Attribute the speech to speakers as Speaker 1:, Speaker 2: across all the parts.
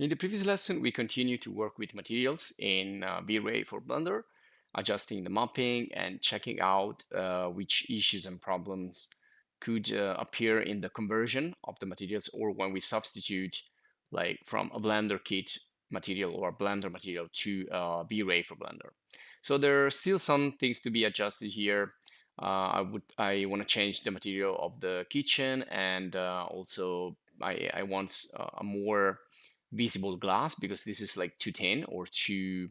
Speaker 1: In the previous lesson, we continue to work with materials in VRAY for Blender, adjusting the mapping and checking out which issues and problems could appear in the conversion of the materials, or when we substitute like from a Blender kit material or a Blender material to VRAY for Blender. So there are still some things to be adjusted here. I want to change the material of the kitchen, and also I want a more visible glass, because this is like 210 or too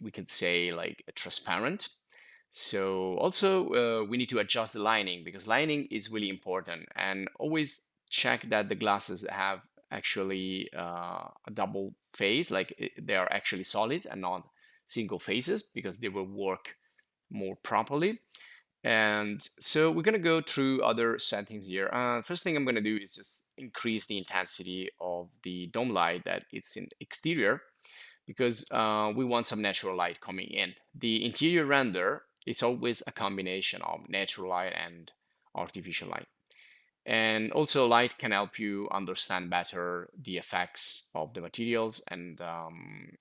Speaker 1: we can say like transparent. So also we need to adjust the lining, because lining is really important, and always check that the glasses have actually a double face, like they are actually solid and not single faces, because they will work more properly. And so we're going to go through other settings here. First thing I'm going to do is just increase the intensity of the dome light that it's in exterior, because we want some natural light coming in. The interior render is always a combination of natural light and artificial light. And also light can help you understand better the effects of the materials. And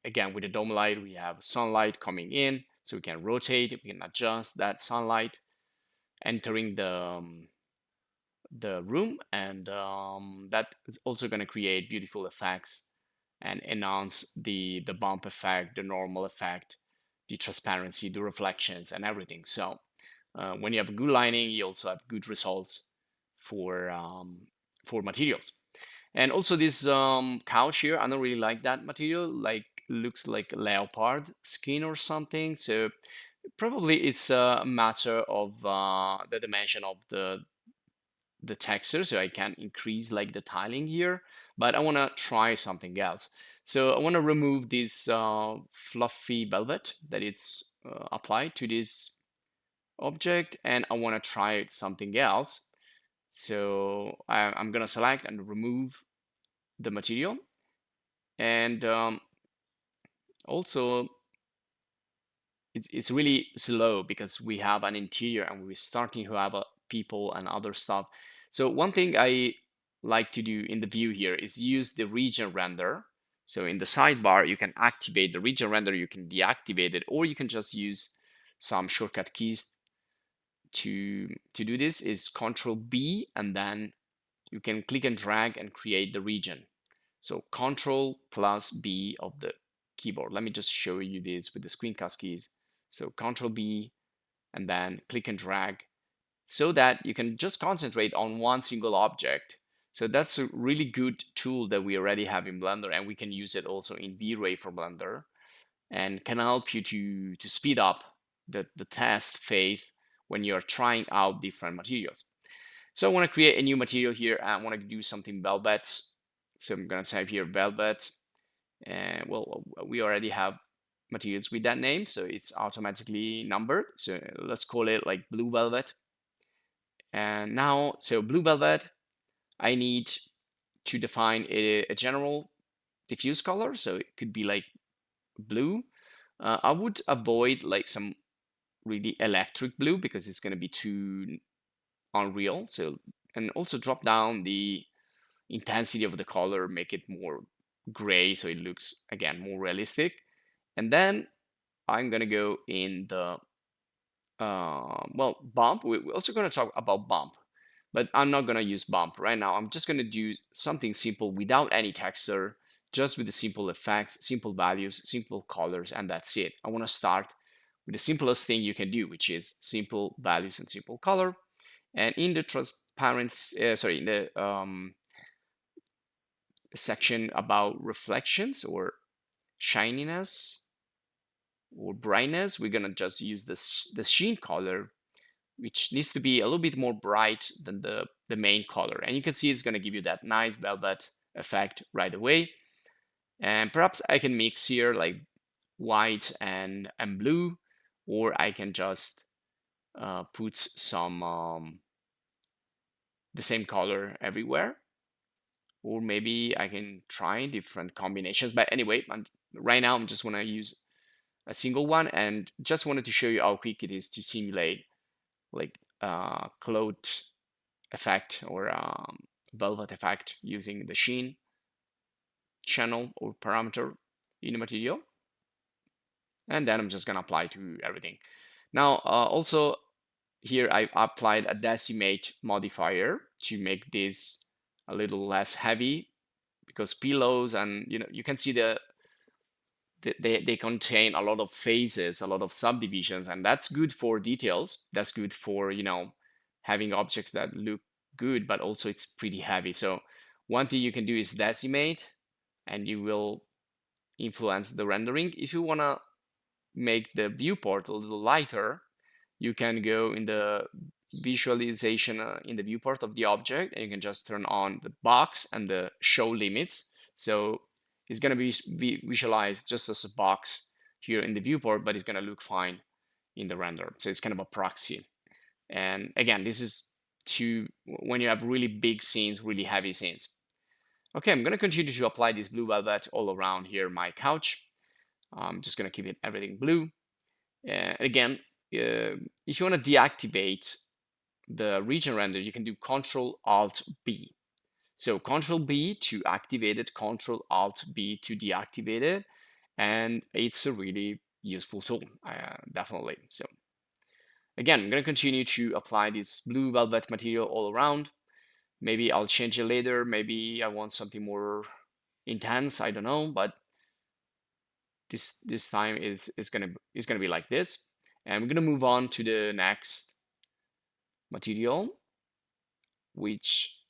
Speaker 1: again, with the dome light, we have sunlight coming in, so we can rotate, we can adjust that sunlight entering the room, and that is also going to create beautiful effects and enhance the bump effect, the normal effect, the transparency, the reflections, and everything. So when you have good lining, you also have good results for materials. And also this couch here, I don't really like that material. Like, looks like leopard skin or something. So probably it's a matter of the dimension of the texture, so I can increase like the tiling here, but I want to try something else. So I want to remove this fluffy velvet that it's applied to this object, and I want to try something else. So I'm gonna select and remove the material, and also it's really slow because we have an interior and we're starting to have people and other stuff. So one thing I like to do in the view here is use the region render. So in the sidebar, you can activate the region render, you can deactivate it, or you can just use some shortcut keys to do this. Is Control B, and then you can click and drag and create the region. So Control plus B of the keyboard. Let me just show you this with the screencast keys. So Control B, and then click and drag, so that you can just concentrate on one single object. So that's a really good tool that we already have in Blender, and we can use it also in VRAY for Blender, and can help you to speed up the test phase when you're trying out different materials. So I want to create a new material here. I want to do something velvet. So I'm going to type here velvet. And well, we already have materials with that name, so it's automatically numbered. So let's call it like blue velvet. And now, so blue velvet, I need to define a general diffuse color. So it could be like blue. I would avoid like some really electric blue, because it's going to be too unreal. So, and also drop down the intensity of the color, make it more gray, so it looks again more realistic. And then I'm gonna go in the well, bump. We're also gonna talk about bump, but I'm not gonna use bump right now. I'm just gonna do something simple without any texture, just with the simple effects, simple values, simple colors, and that's it. I want to start with the simplest thing you can do, which is simple values and simple color. And in the transparency, in the section about reflections or shininess or brightness, we're gonna just use the sheen color, which needs to be a little bit more bright than the main color. And you can see it's gonna give you that nice velvet effect right away. And perhaps I can mix here like white and blue, or I can just put some the same color everywhere, or maybe I can try different combinations. But anyway, right now I'm just want to use a single one, and just wanted to show you how quick it is to simulate like cloth effect or velvet effect using the sheen. channel or parameter in the material. And then I'm just gonna apply to everything. Now, also here I applied a decimate modifier to make this a little less heavy, because pillows and you can see they contain a lot of phases, a lot of subdivisions, and that's good for details. That's good for having objects that look good, but also it's pretty heavy. So one thing you can do is decimate, and you will influence the rendering. If you want to make the viewport a little lighter, you can go in the visualization in the viewport of the object, and you can just turn on the box and the show limits. So it's going to be visualized just as a box here in the viewport, but it's going to look fine in the render. So it's kind of a proxy. And again, this is when you have really big scenes, really heavy scenes. Okay, I'm going to continue to apply this blue velvet all around here my couch. I'm just going to keep everything blue. Again, if you want to deactivate the region render, you can do Control-Alt-B. So Control-B to activate it, Control-Alt-B to deactivate it, and it's a really useful tool, definitely. So again, I'm going to continue to apply this blue velvet material all around. Maybe I'll change it later. Maybe I want something more intense. I don't know, but this time it's gonna be like this. And we're gonna move on to the next material, which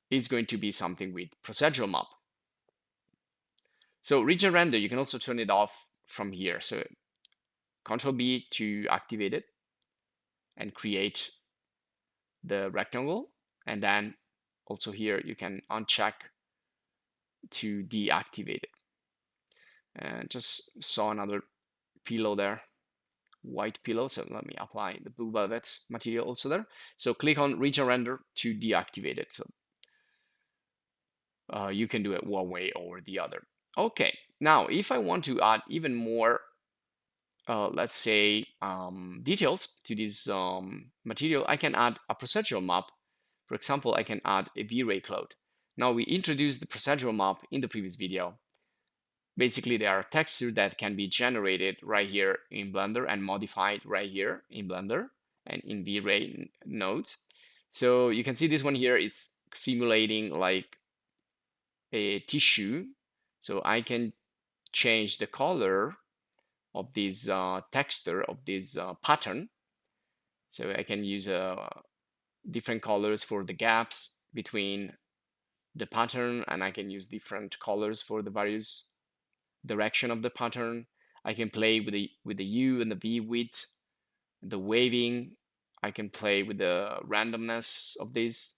Speaker 1: is going to be something with procedural map. So region render, you can also turn it off from here. So Control B to activate it and create the rectangle. And then also here, you can uncheck to deactivate it. And just saw another pillow there, white pillow. So let me apply the blue velvet material also there. So click on region render to deactivate it. So you can do it one way or the other. Okay, now if I want to add even more, let's say, details to this material, I can add a procedural map. For example, I can add a VRAY cloud. Now we introduced the procedural map in the previous video. Basically, there are textures that can be generated right here in Blender and modified right here in Blender and in VRAY nodes. So you can see this one here is simulating like a tissue. So I can change the color of this texture, of this pattern. So I can use different colors for the gaps between the pattern, and I can use different colors for the various direction of the pattern. I can play with the U and the V width, the waving. I can play with the randomness of this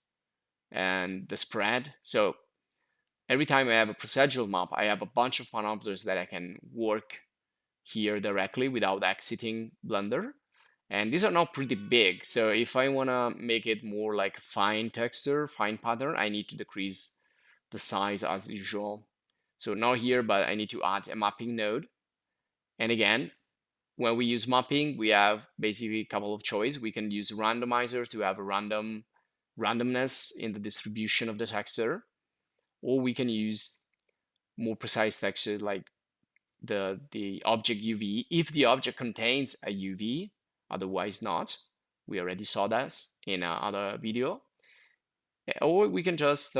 Speaker 1: and the spread. So every time I have a procedural map, I have a bunch of parameters that I can work here directly without exiting Blender. And these are now pretty big. So if I want to make it more like fine texture, fine pattern, I need to decrease the size as usual. So not here, but I need to add a mapping node. And again, when we use mapping, we have basically a couple of choices. We can use randomizer to have a randomness in the distribution of the texture, or we can use more precise texture like the object UV if the object contains a UV, otherwise not. We already saw that in another video. Or we can just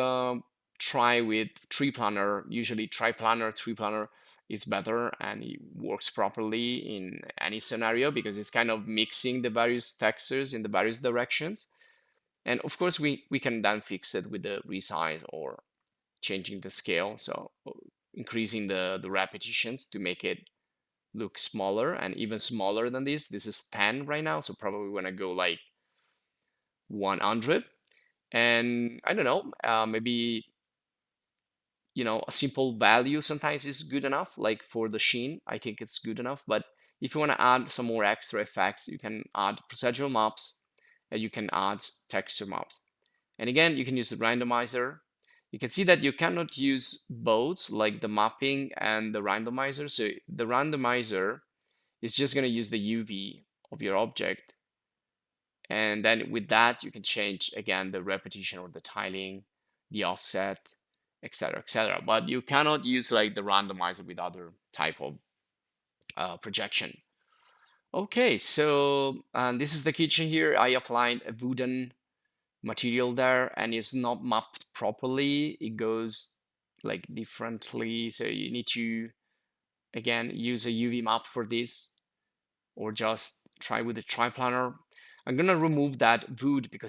Speaker 1: try with triplanar. Usually triplanar is better and it works properly in any scenario because it's kind of mixing the various textures in the various directions. And of course, we can then fix it with the resize or changing the scale. So increasing the repetitions to make it look smaller and even smaller than this. This is 10 right now, so probably want to go like 100. And I don't know, maybe a simple value sometimes is good enough. Like for the Sheen, I think it's good enough. But if you want to add some more extra effects, you can add procedural maps and you can add texture maps. And again, you can use the randomizer. You can see that you cannot use both, like the mapping and the randomizer. So the randomizer is just going to use the UV of your object. And then with that, you can change, again, the repetition or the tiling, the offset, etc., etc. But you cannot use like the randomizer with other type of projection. Okay, so this is the kitchen here. I applied a wooden material there, and it's not mapped properly. It goes like differently, so you need to again use a UV map for this, or just try with the triplanar. I'm gonna remove that wood because